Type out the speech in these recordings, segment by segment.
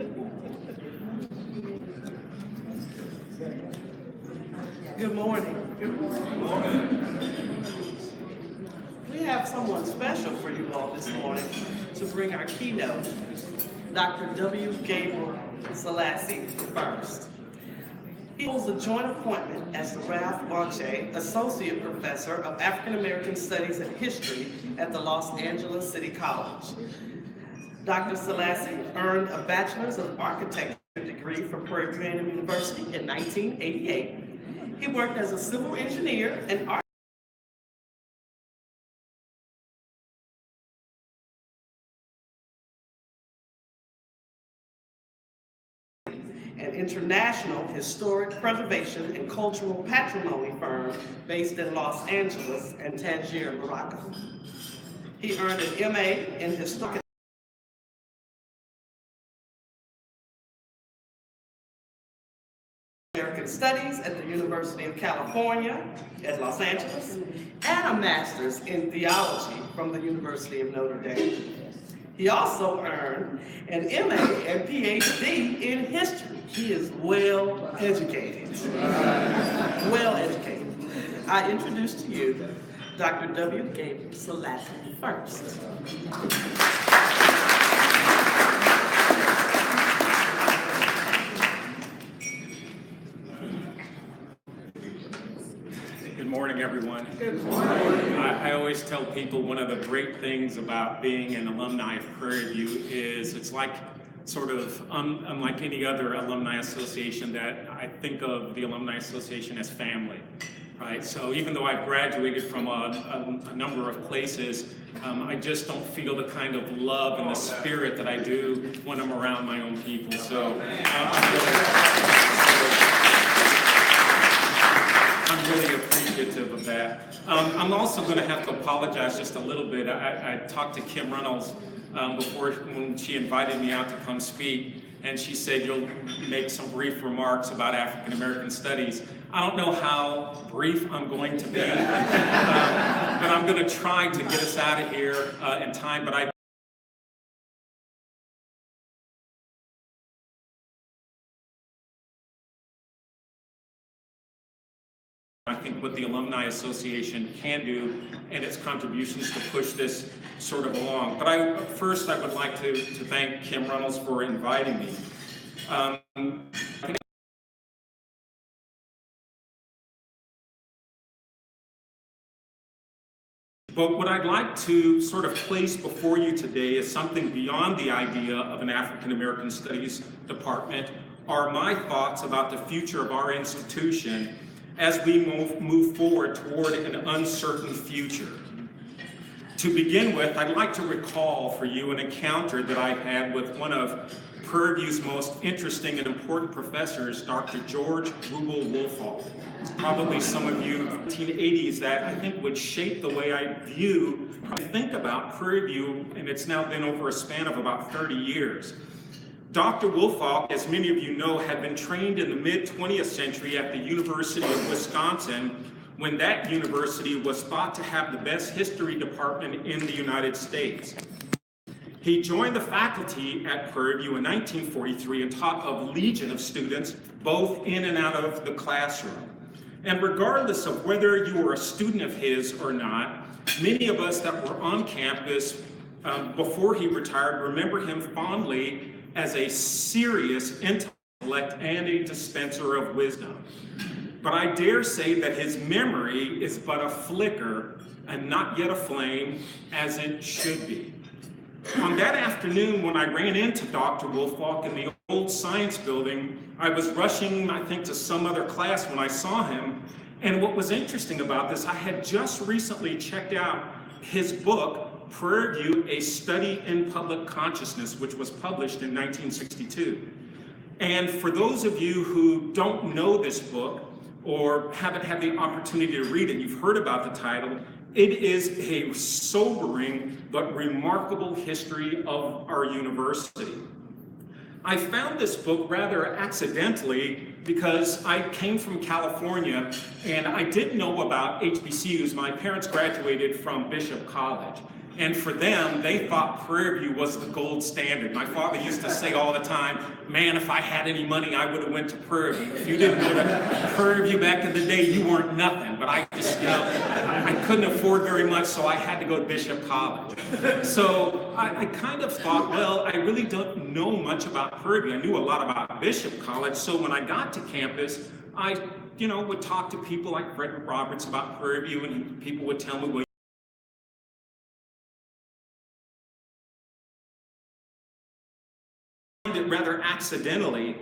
Good morning. Good morning. We have someone special for you all this morning to bring our keynote, Dr. W. Gabriel Selassie first. He holds a joint appointment as the Ralph Bonche Associate Professor of African American Studies and History at the Los Angeles City College. Dr. Selassie earned a Bachelor's of Architecture degree from PVAMU University in 1988. He worked as a civil engineer and an international historic preservation and cultural patrimony firm based in Los Angeles and Tangier, Morocco. He earned an MA in historic American Studies at the University of California at Los Angeles, and a master's in theology from the University of Notre Dame. He also earned an MA and PhD in history. He is well educated. Well educated. I introduce to you Dr. W. Gabriel Selassie first. Good morning, everyone. Good morning. I always tell people one of the great things about being an alumni of Prairie View is it's like sort of unlike any other alumni association that I think of the alumni association as family, right? So even though I've graduated from a number of places, I just don't feel the kind of love and the spirit that I do when I'm around my own people. So I'm really appreciative of that. I'm also going to have to apologize just a little bit. I talked to Kim Reynolds before when she invited me out to come speak, and she said you'll make some brief remarks about African American studies. I don't know how brief I'm going to be, but I'm going to try to get us out of here in time. But I think what the Alumni Association can do and its contributions to push this sort of along. But first I would like to thank Kim Reynolds for inviting me. But what I'd like to sort of place before you today is something beyond the idea of an African American Studies department, are my thoughts about the future of our institution as we move forward toward an uncertain future. To begin with, I'd like to recall for you an encounter that I had with one of Prairie View's most interesting and important professors, Dr. George Rubel Woolfolk. Probably some of you in the 1980s that I think would shape the way I think about Prairie View, and it's now been over a span of about 30 years. Dr. Woolfolk, as many of you know, had been trained in the mid-20th century at the University of Wisconsin, when that university was thought to have the best history department in the United States. He joined the faculty at Prairie View in 1943 and taught a legion of students, both in and out of the classroom. And regardless of whether you were a student of his or not, many of us that were on campus before he retired remember him fondly as a serious intellect and a dispenser of wisdom. But I dare say that his memory is but a flicker and not yet a flame, as it should be. On that afternoon, when I ran into Dr. Woolfolk in the old science building, I was rushing, I think, to some other class when I saw him. And what was interesting about this, I had just recently checked out his book, Prairie View, A Study in Public Consciousness, which was published in 1962. And for those of you who don't know this book or haven't had the opportunity to read it, you've heard about the title, it is a sobering but remarkable history of our university. I found this book rather accidentally because I came from California and I didn't know about HBCUs. My parents graduated from Bishop College. And for them, they thought Prairie View was the gold standard. My father used to say all the time, man, if I had any money, I would have went to Prairie View. If you didn't go to Prairie View back in the day, you weren't nothing. But I just, I couldn't afford very much, so I had to go to Bishop College. So I kind of thought, well, I really don't know much about Prairie View. I knew a lot about Bishop College. So when I got to campus, I, would talk to people like Frederick Roberts about Prairie View, and people would tell me, well, it rather accidentally,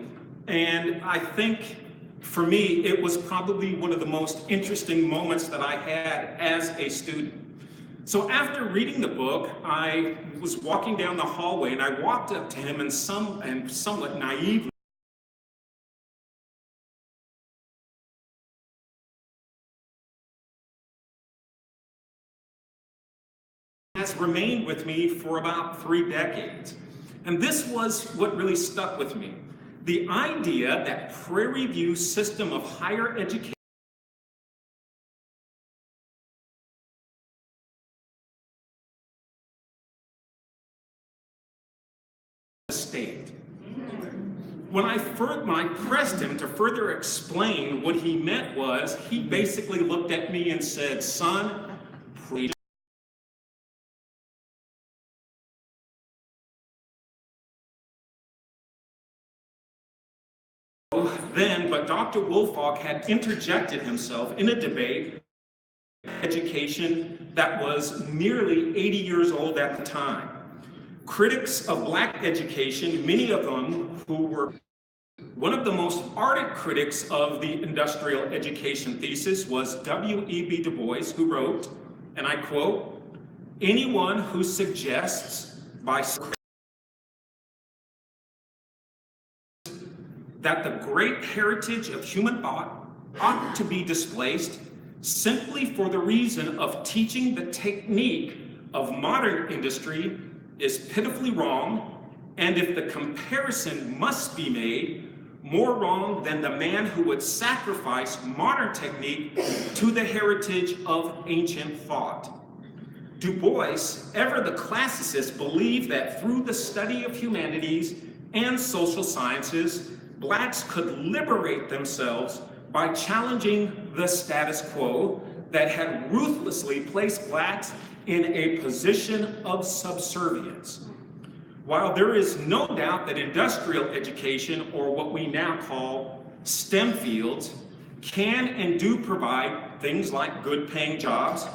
and I think for me it was probably one of the most interesting moments that I had as a student. So after reading the book, I was walking down the hallway and I walked up to him and somewhat naively has remained with me for about 3 decades. And this was what really stuck with me. The idea that Prairie View's system of higher education state. When I pressed him to further explain what he meant was, he basically looked at me and said, son, but Dr. Woolfolk had interjected himself in a debate education that was nearly 80 years old at the time. Critics of black education, many of them who were one of the most ardent critics of the industrial education thesis was W.E.B. Du Bois, who wrote, and I quote, anyone who suggests by that the great heritage of human thought ought to be displaced simply for the reason of teaching the technique of modern industry is pitifully wrong, and if the comparison must be made, more wrong than the man who would sacrifice modern technique to the heritage of ancient thought. Du Bois, ever the classicist, believed that through the study of humanities and social sciences, blacks could liberate themselves by challenging the status quo that had ruthlessly placed blacks in a position of subservience. While there is no doubt that industrial education, or what we now call STEM fields, can and do provide things like good paying jobs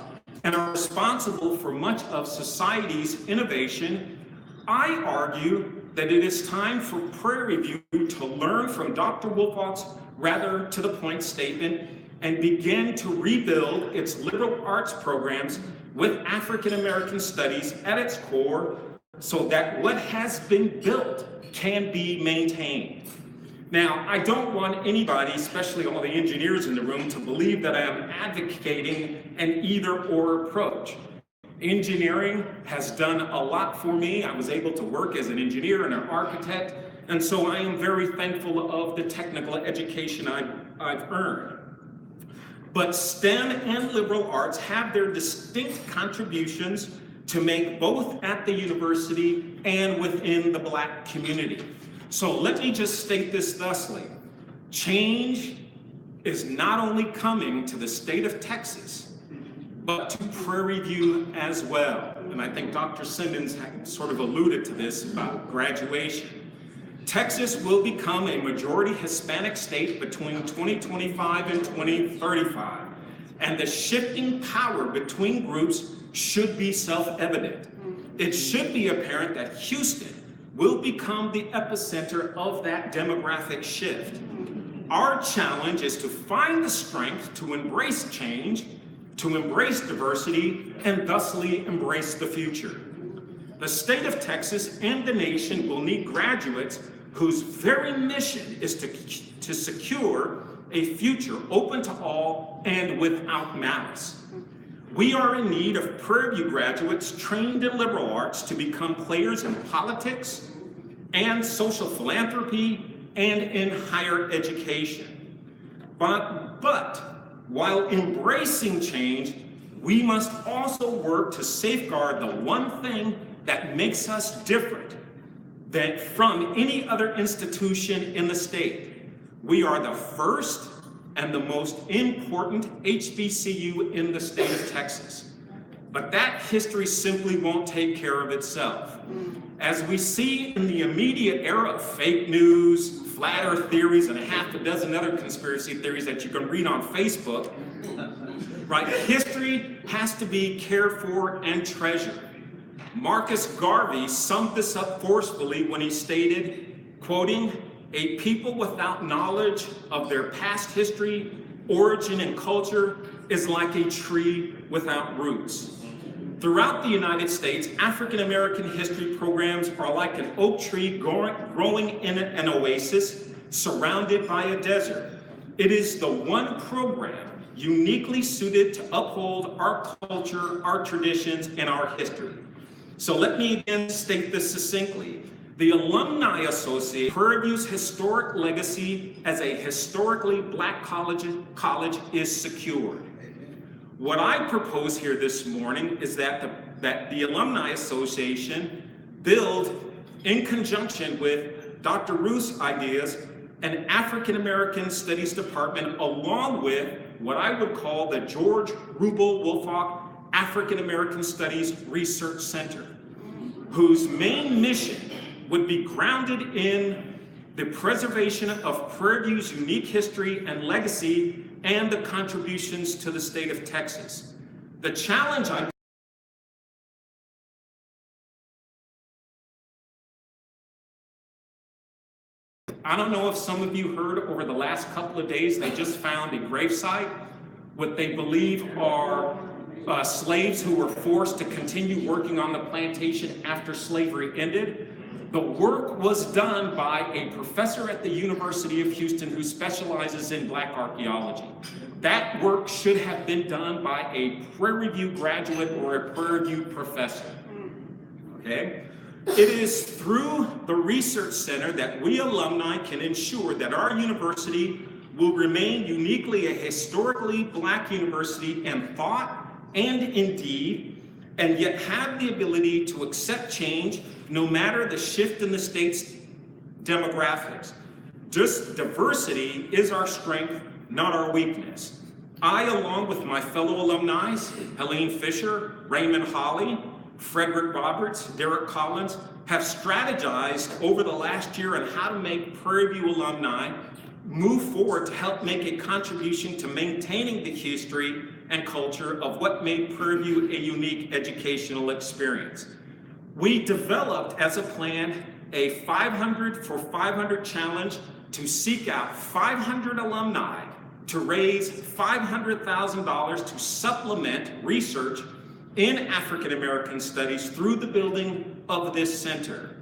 and are responsible for much of society's innovation, I argue that it is time for Prairie View to learn from Dr. Woolfolk's rather to the point statement and begin to rebuild its liberal arts programs with African American studies at its core so that what has been built can be maintained. Now, I don't want anybody, especially all the engineers in the room, to believe that I am advocating an either-or approach. Engineering has done a lot for me. I was able to work as an engineer and an architect, and so I am very thankful of the technical education I've earned. But STEM and liberal arts have their distinct contributions to make both at the university and within the black community. So let me just state this thusly. Change is not only coming to the state of Texas, but to Prairie View as well. And I think Dr. Simmons sort of alluded to this about graduation. Texas will become a majority Hispanic state between 2025 and 2035. And the shifting power between groups should be self-evident. It should be apparent that Houston will become the epicenter of that demographic shift. Our challenge is to find the strength to embrace change, to embrace diversity, and thusly embrace the future. The state of Texas and the nation will need graduates whose very mission is to secure a future open to all and without malice. We are in need of Prairie View graduates trained in liberal arts to become players in politics and social philanthropy and in higher education. But while embracing change, we must also work to safeguard the one thing that makes us different than from any other institution in the state. We are the first and the most important HBCU in the state of Texas. But that history simply won't take care of itself. As we see in the immediate era of fake news, flat earth theories, and a half a dozen other conspiracy theories that you can read on Facebook, right? History has to be cared for and treasured. Marcus Garvey summed this up forcefully when he stated, quoting, "A people without knowledge of their past history, origin, and culture is like a tree without roots." Throughout the United States, African American history programs are like an oak tree growing in an oasis surrounded by a desert. It is the one program uniquely suited to uphold our culture, our traditions, and our history. So let me again state this succinctly. The Alumni Association, Prairie View's historic legacy as a historically black college is secured. What I propose here this morning is that the Alumni Association build, in conjunction with Dr. Ruth's ideas, an African American Studies Department along with what I would call the George Rubel Woolfolk African American Studies Research Center, whose main mission would be grounded in the preservation of Prairie View's unique history and legacy and the contributions to the state of Texas. The challenge I don't know if some of you heard over the last couple of days, they just found a gravesite, what they believe are slaves who were forced to continue working on the plantation after slavery ended. The work was done by a professor at the University of Houston who specializes in black archaeology. That work should have been done by a Prairie View graduate or a Prairie View professor. Okay? It is through the research center that we alumni can ensure that our university will remain uniquely a historically black university in thought and in deed, and yet have the ability to accept change no matter the shift in the state's demographics. Just diversity is our strength, not our weakness. I, along with my fellow alumni, Helene Fisher, Raymond Hawley, Frederick Roberts, Derek Collins, have strategized over the last year on how to make Prairie View alumni move forward to help make a contribution to maintaining the history and culture of what made Prairie View a unique educational experience. We developed as a plan a 500 for 500 challenge to seek out 500 alumni to raise $500,000 to supplement research in African American studies through the building of this center.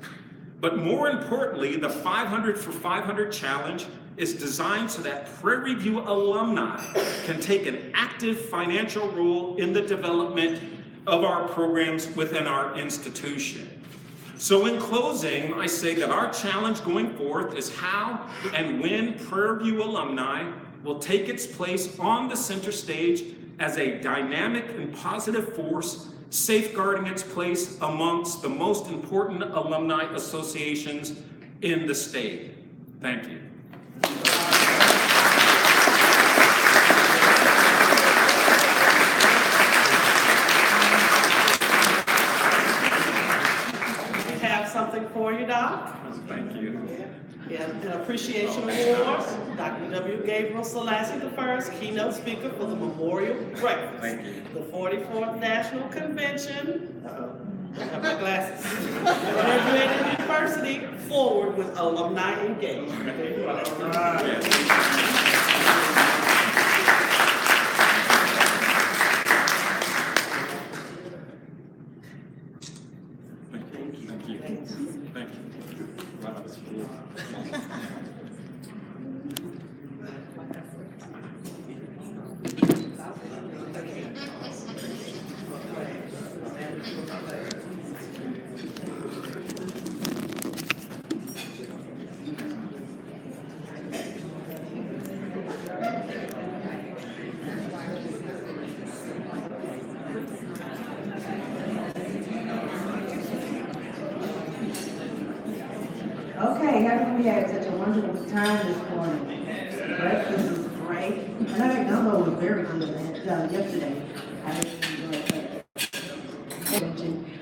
But more importantly, the 500 for 500 challenge is designed so that Prairie View alumni can take an active financial role in the development of our programs within our institution. So in closing, I say that our challenge going forth is how and when Prairie View alumni will take its place on the center stage as a dynamic and positive force, safeguarding its place amongst the most important alumni associations in the state. Thank you. We have something for you, Doc. Thank you. An appreciation award, Dr. W. Gabriel Selassie the first, keynote speaker for the Memorial Breakfast. Thank you. The 44th National Convention, I have my glasses. Graduated University, forward with alumni engagement. There you are. we had such a wonderful time this morning. Breakfast was great. And I think gumbo was very good yesterday. I really enjoyed that.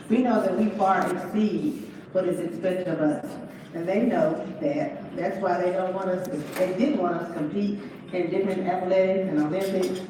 We know that we far exceed what is expected of us. And they know that. That's why they don't want us, they didn't want us to compete in different athletics and Olympics.